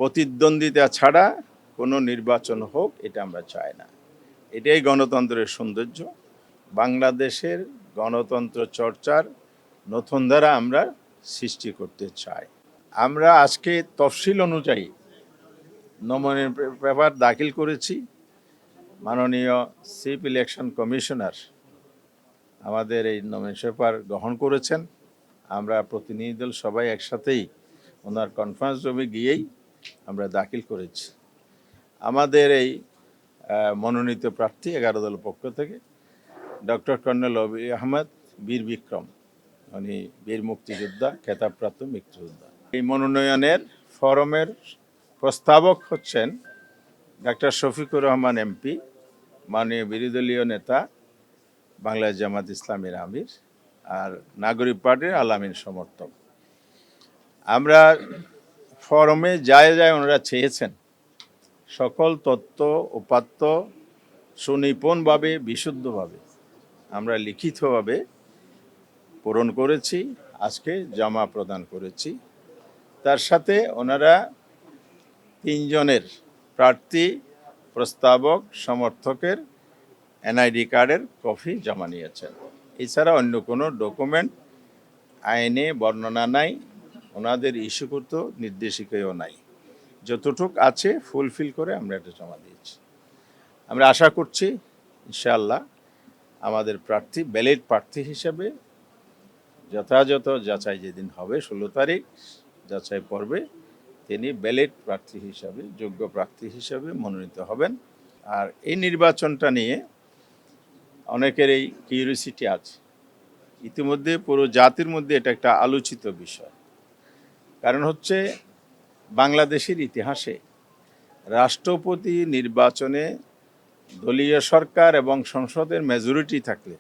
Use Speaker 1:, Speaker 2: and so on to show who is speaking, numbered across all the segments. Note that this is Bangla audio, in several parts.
Speaker 1: প্রতিদ্বন্দ্বিতা ছাড়া কোনো নির্বাচন হোক এটা আমরা চাই না। এটাই গণতন্ত্রের সৌন্দর্য। বাংলাদেশের গণতন্ত্র চর্চার নতুন ধারা আমরা সৃষ্টি করতে চাই। আমরা আজকে তফসিল অনুযায়ী নমনীয় পেপার দাখিল করেছি। মাননীয় চিফ ইলেকশন কমিশনার আমাদের এই নমিনেশন পেপার গ্রহণ করেছেন। আমরা প্রতিনিধি দল সবাই একসাথেই ওনার কনফারেন্স রুমে গিয়েই আমরা দাখিল করেছি। আমাদের এই মনোনীত প্রার্থী 11 দলের পক্ষ থেকে ডক্টর কর্নেল অলি আহমেদ বীর বিক্রম, উনি বীর মুক্তিযোদ্ধা, খেতাবপ্রাপ্ত মুক্তিযোদ্ধা। এই মনোনয়নের ফরমের প্রস্তাবক হচ্ছেন ডাক্তার শফিকুর রহমান এমপি, মাননীয় বিরোধী দলীয় নেতা, বাংলাদেশ জামাত ইসলামীর আমির, আর নাগরিক পার্টির আলামিন সমর্থক। আমরা ফরমে যায় ওনারা চেয়েছেন সকল তথ্য উপাত্ত সুনিপুণভাবে বিশুদ্ধভাবে আমরা লিখিতভাবে পূরণ করেছি, আজকে জমা প্রদান করেছি। তার সাথে ওনারা 3 জনের প্রার্থী, প্রস্তাবক, সমর্থকের এনআইডি কার্ডের কপি জমা নিয়েছেন। এছাড়া অন্য কোনো ডকুমেন্ট আইনে বর্ণনা নাই, ওনাদের ইস্যুকৃত নির্দেশিকাও নাই। যতটুক আছে ফুলফিল করে আমরা এটা জমা দিয়েছি। আমরা আশা করছি ইনশাআল্লাহ আমাদের প্রার্থী ব্যালিড প্রার্থী হিসেবে যথাযথ যাচাই যেদিন হবে 16 তারিখ যাচাই পর্বে তিনি ব্যালিড প্রার্থী হিসাবে, যোগ্য প্রার্থী হিসাবে মনোনীত হবেন। আর এই নির্বাচনটা নিয়ে অনেকেরই কিউরিওসিটি আছে। ইতিমধ্যে পুরো জাতির মধ্যে এটা একটা আলোচিত বিষয়। কারণ হচ্ছে বাংলাদেশের ইতিহাসে রাষ্ট্রপতি নির্বাচনে দলীয় সরকার এবং সংসদের মেজরিটি থাকলে,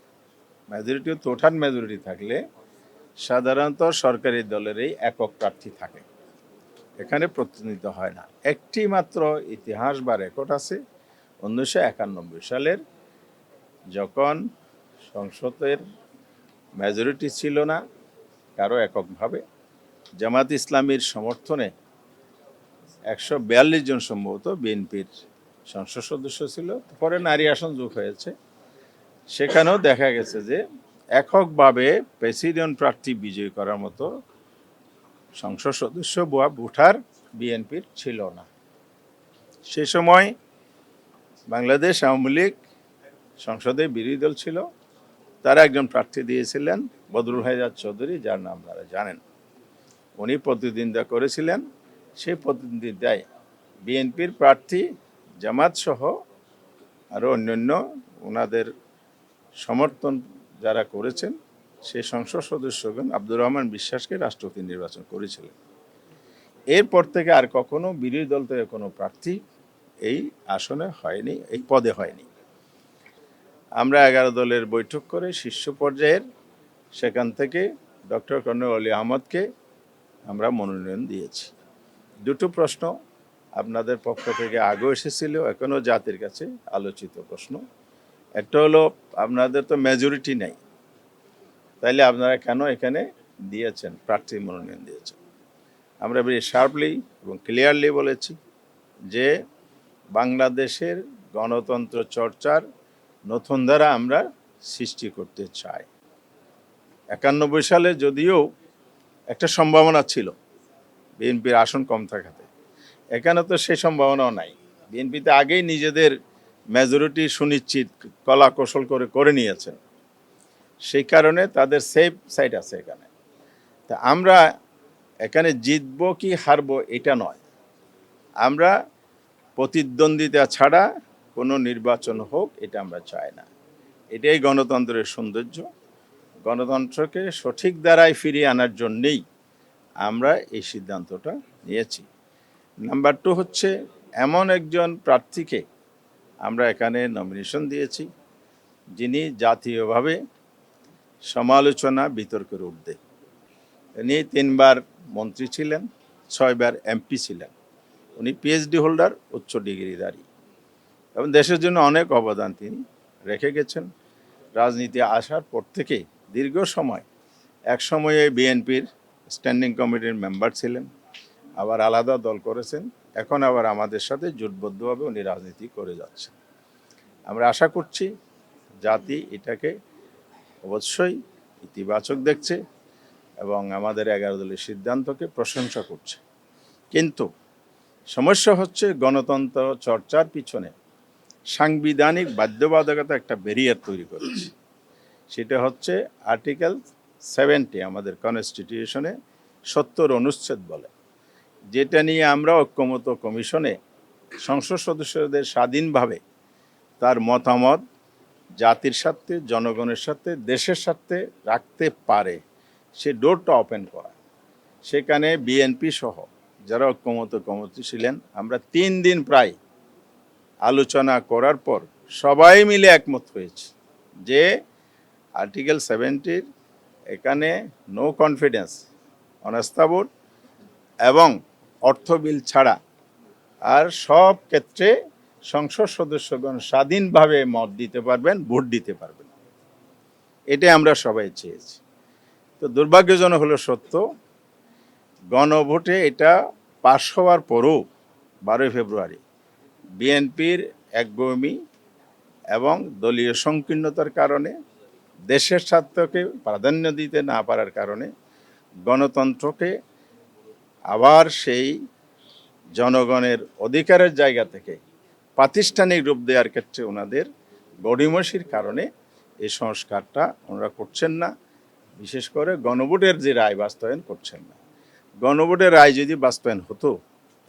Speaker 1: মেজরিটিও টোটাল মেজরিটি থাকলে সাধারণত সরকারি দলেরই একক প্রার্থী থাকে, এখানে প্রতিনিধিত্ব হয় না। একটি মাত্র ইতিহাস বা রেকর্ড আছে 1991 সালের, যখন সংসদের মেজরিটি ছিল না কারো এককভাবে, জামাত ইসলামীর সমর্থনে 142 জন সম্ভবত বিএনপির সংসদ সদস্য ছিল। পরে নারী আসন যোগ হয়েছে, সেখানেও দেখা গেছে যে এককভাবে প্রেসিডেন্ট প্রার্থী বিজয়ী করার মতো সংসদ সদস্য বা ভোটার বিএনপির ছিল না। সে সময় বাংলাদেশ আওয়ামী লীগ সংসদে বিরোধী দল ছিল, তারা একজন প্রার্থী দিয়েছিলেন বদরুল হায়দার চৌধুরী, যার নাম আপনারা জানেন। উনি প্রতিদ্বন্দ্বিতা করেছিলেন। সেই প্রতিদ্বন্দ্বিতায় বিএনপির প্রার্থী জামাত সহ আরও অন্যান্য ওনাদের সমর্থন যারা করেছেন সেই সংসদ সদস্যগণ আব্দুর রহমান বিশ্বাসকে রাষ্ট্রপতি নির্বাচন করেছিলেন। এরপর থেকে আর কখনো বিরোধী দল থেকে কোনো প্রার্থী এই আসনে হয়নি, এই পদে হয়নি। আমরা 11 দলের বৈঠক করে শীর্ষ পর্যায়ের সেখান থেকে ডক্টর কর্নেল অলি আহমদকে আমরা মনোনয়ন দিয়েছি। দুটো প্রশ্ন আপনাদের পক্ষ থেকে আগেও এসেছিল, এখনও জাতির কাছে আলোচিত প্রশ্ন। একটা হলো আপনাদের তো মেজরিটি নেই, তাইলে আপনারা কেন এখানে দিয়েছেন, প্রার্থী মনোনয়ন দিয়েছেন? আমরা বেশ শার্পলি এবং ক্লিয়ারলি বলেছি যে বাংলাদেশের গণতন্ত্র চর্চার নতুন ধারা আমরা সৃষ্টি করতে চাই। 91 সালে যদিও একটা সম্ভাবনা ছিল বিএনপির আসন কম থাকাতে, এখানে তো সেই সম্ভাবনাও নাই। বিএনপিতে আগেই নিজেদের মেজরিটি সুনিশ্চিত কলা কৌশল করে নিয়েছেন, সেই কারণে তাদের সেফ সাইড আছে এখানে। তা আমরা এখানে জিতবো কি হারবো এটা নয়, আমরা প্রতিদ্বন্দ্বিতা ছাড়া কোনো নির্বাচন হোক এটা আমরা চাই না। এটাই গণতন্ত্রের সৌন্দর্য। গণতন্ত্রকে সঠিক ধারায় ফিরিয়ে আনার জন্যেই আমরা এই সিদ্ধান্তটা নিয়েছি। নাম্বার 2 হচ্ছে এমন একজন প্রার্থীকে আমরা এখানে নমিনেশন দিয়েছি যিনি জাতীয়ভাবে সমালোচনা বিতর্কের ঊর্ধ্বে। উনি 3 বার মন্ত্রী ছিলেন, 6 বার এমপি ছিলেন। উনি পিএইচডি হোল্ডার, উচ্চ ডিগ্রিধারী, এবং দেশের জন্য অনেক অবদান তিনি রেখে গেছেন। রাজনীতি আসার পর থেকে দীর্ঘ সময় এক সময়ে বিএনপির স্ট্যান্ডিং কমিটির মেম্বার ছিলেন, আবার আলাদা দল করেছেন, এখন আবার আমাদের সাথে জোটবদ্ধভাবে উনি রাজনীতি করে যাচ্ছেন। আমরা আশা করছি জাতি এটাকে অবশ্যই ইতিবাচক দেখছে এবং আমাদের 11 দলের সিদ্ধান্তকে প্রশংসা করছে। কিন্তু সমস্যা হচ্ছে গণতন্ত্র চর্চার পিছনে সাংবিধানিক বাধ্যবাধকতা একটা ব্যারিয়ার তৈরি করেছে। সেটা হচ্ছে আর্টিকেল 70 আমাদের কনস্টিটিউশনে 70 অনুচ্ছেদ বলে, যেটা নিয়ে আমরা ঐক্যমত্য কমিশনে সংসদ সদস্যদের স্বাধীনভাবে তার মতামত জাতির স্বার্থে, জনগণের স্বার্থে, দেশের স্বার্থে রাখতে পারে, সে ডোরটা ওপেন করা। সেখানে বিএনপি সহ যারা ঐক্যমত্য কমিটি ছিলেন, আমরা 3 দিন প্রায় আলোচনা করার পর সবাই মিলে একমত হয়েছে যে আর্টিকেল 70 এখানে নো কনফিডেন্স, অনাস্থা ভোট এবং অর্থ বিল ছাড়া আর সব ক্ষেত্রে সংসদ সদস্যগণ স্বাধীনভাবে মত দিতে পারবেন, ভোট দিতে পারবেন। এটাই আমরা সবাই চেয়েছি। তো দুর্ভাগ্যজনক হলো সত্য, গণভোটে এটা পাশ হওয়ার পরও 12 ফেব্রুয়ারি বিএনপির একগুঁয়েমি এবং দলীয় সংকীর্ণতার কারণে, দেশের স্বার্থকে প্রাধান্য দিতে না পারার কারণে গণতন্ত্রকে আবার সেই জনগণের অধিকারের জায়গা থেকে প্রাতিষ্ঠানিক রূপ দেওয়ার ক্ষেত্রে ওনাদের গড়িমসির কারণে এই সংস্কারটা ওনারা করছেন না। বিশেষ করে গণভোটের যে রায় বাস্তবায়ন করছেন না। গণভোটের রায় যদি বাস্তবায়ন হতো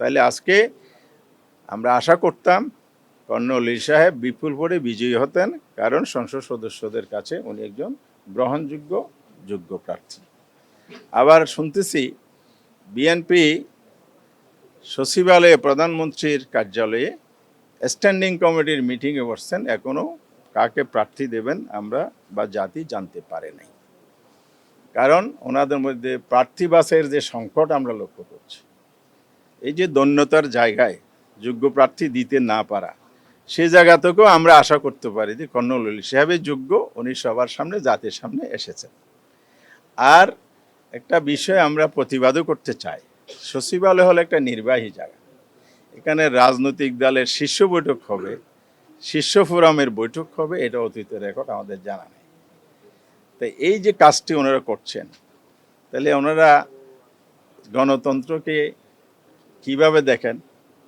Speaker 1: তাহলে আজকে আমরা আশা করতাম কর্নেল ওলি সাহেব বিপুল ভোটে বিজয়ী হতেন, কারণ সংসদ সদস্যদের কাছে উনি একজন গ্রহণযোগ্য যোগ্য প্রার্থী। আবার শুনতেছি বিএনপি সচিবালয়ে প্রধানমন্ত্রীর কার্যালয়ে স্ট্যান্ডিং কমিটির মিটিংয়ে বসছেন, এখনও কাকে প্রার্থী দেবেন আমরা বা জাতি জানতে পারে নাই। কারণ ওনাদের মধ্যে প্রার্থী বাছাইয়ের যে সংকট আমরা লক্ষ্য করছি, এই যে দৈন্যতার জায়গায় যোগ্য প্রার্থী দিতে না পারা, সে জায়গা থেকেও আমরা আশা করতে পারি যে কর্নেল ওলি সাহেবের যোগ্য, উনি সবার সামনে জাতির সামনে এসেছেন। আর একটা বিষয় আমরা প্রতিবাদও করতে চাই, সচিবালয় হলো একটা নির্বাহী জায়গা, এখানে রাজনৈতিক দলের শীর্ষ বৈঠক হবে, শীর্ষ ফোরামের বৈঠক হবে, এটা অতীতের রেকর্ড আমাদের জানা নেই। তাই এই যে কাজটি ওনারা করছেন, তাহলে ওনারা গণতন্ত্রকে কিভাবে দেখেন?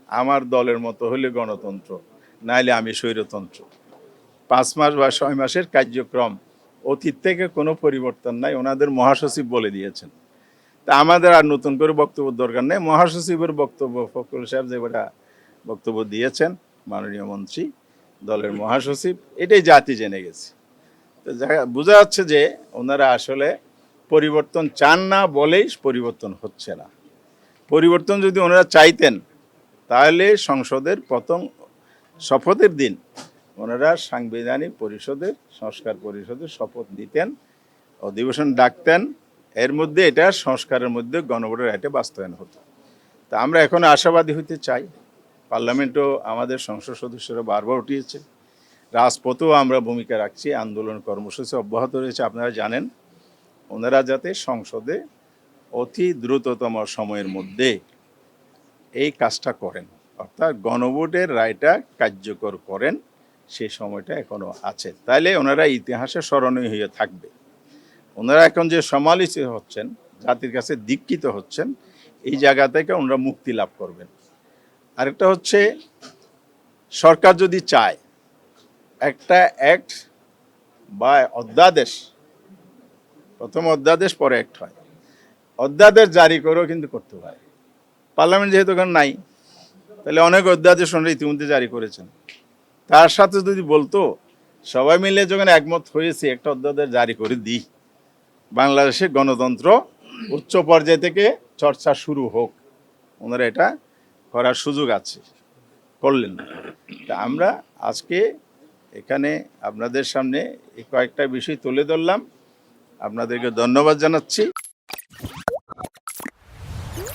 Speaker 1: আমার দলের মতো হলে গণতন্ত্র, নাইলে আমি স্বৈরতন্ত্র। 5 মাস বা 6 মাসের কার্যক্রম, অতীত থেকে কোনো পরিবর্তন নাই, ওনাদের মহাসচিব বলে দিয়েছেন। তা আমাদের আর নতুন করে বক্তব্য দরকার নেই। মহাসচিবের বক্তব্য, ফখরুল সাহেব যেটা বক্তব্য দিয়েছেন, মাননীয় মন্ত্রী, দলের মহাসচিব, এটাই জাতি জেনে গেছে। তো বোঝা যাচ্ছে যে ওনারা আসলে পরিবর্তন চান না বলেই পরিবর্তন হচ্ছে না। পরিবর্তন যদি ওনারা চাইতেন তাহলে সংসদের প্রথম শপথের দিন ওনারা সাংবিধানিক পরিষদের, সংস্কার পরিষদের শপথ নিতেন, অধিবেশন ডাকতেন, এর মধ্যে এটা সংস্কারের মধ্যে গণভোটের রায়টা বাস্তবায়ন হতো। তা আমরা এখন আশাবাদী হতে চাই। পার্লামেন্টও আমাদের সংসদ সদস্যরা বারবার উঠিয়েছে, রাজপথেও আমরা ভূমিকা রাখছি, আন্দোলন কর্মসূচি অব্যাহত রয়েছে। আপনারা জানেন, ওনারা যাতে সংসদে অতি দ্রুততম সময়ের মধ্যে এই কাজটা করেন, অর্থাৎ গণভোটের রায়টা কার্যকর করেন, সেই সময়টা এখনও আছে। তাইলে ওনারা ইতিহাসে স্মরণীয় হয়ে থাকবে। ওনারা এখন যে সমালোচিত হচ্ছেন, জাতির কাছে দীক্ষিত হচ্ছেন, এই জায়গা থেকে ওনারা মুক্তি লাভ করবেন। আরেকটা হচ্ছে, সরকার যদি চায় একটা অ্যাক্ট বা অধ্যাদেশ, প্রথম অধ্যাদেশ পরে অ্যাক্ট হয়, অধ্যাদেশ জারি করেও কিন্তু করতে পারে। পার্লামেন্ট যেহেতু এখন নাই, তাহলে অনেক অধ্যাদেশ ওনারা ইতিমধ্যে জারি করেছেন। তার সাথে যদি বলতো সবাই মিলে যখন একমত হয়েছে একটা অধ্যাদেশ জারি করে দিই, বাংলাদেশে গণতন্ত্র উচ্চ পর্যায় থেকে চর্চা শুরু হোক, ওনারা এটা করার সুযোগ আছে, করলেন না। তা আমরা আজকে এখানে আপনাদের সামনে এই কয়েকটা বিষয় তুলে ধরলাম। আপনাদেরকে ধন্যবাদ জানাচ্ছি।